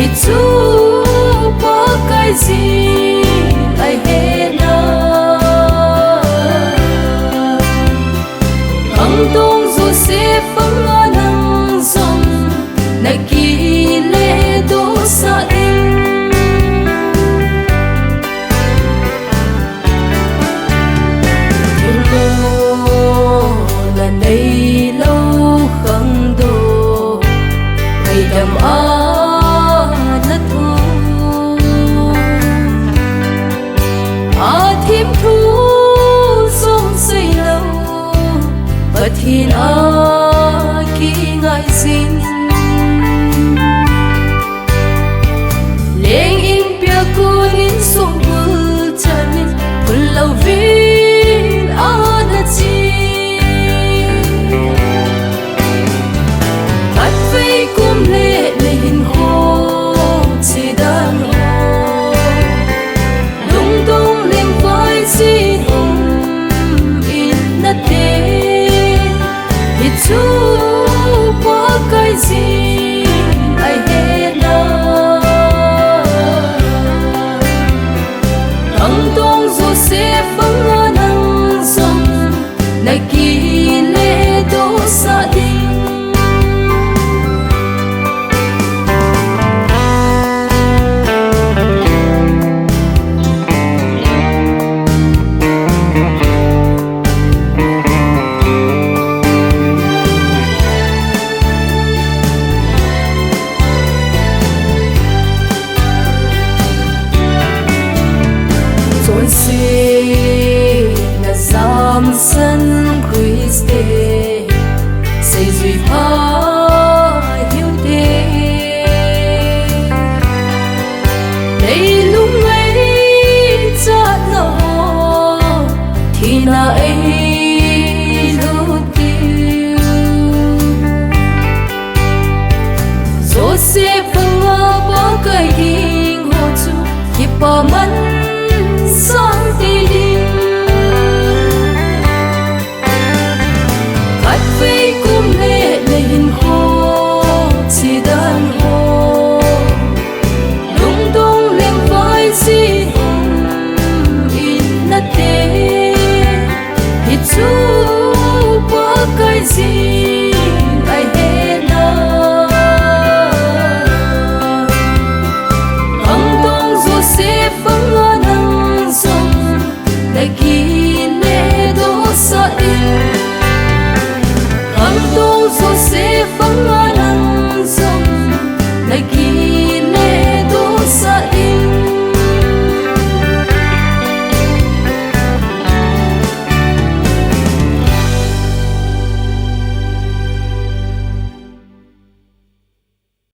hichu pakaiyin ai hena Khangdong Joseph Nengjoujam na kile do sa Themmo neilou Khangdong Ngaidam athemthu song say lâu bất hin ki ngai sin leng in pia kun in song bul chanin bul lâu vin na chi Khatvei kum le hinkho chidan lungdong lengvai hichu pakaiyin ai hena Khangdong Joseph Nengjoujam na kile do sa na zam san Christe say zui pa hiu te neilou ngai cha lo thì nahinkho Joseph pakaiyin chu hipa man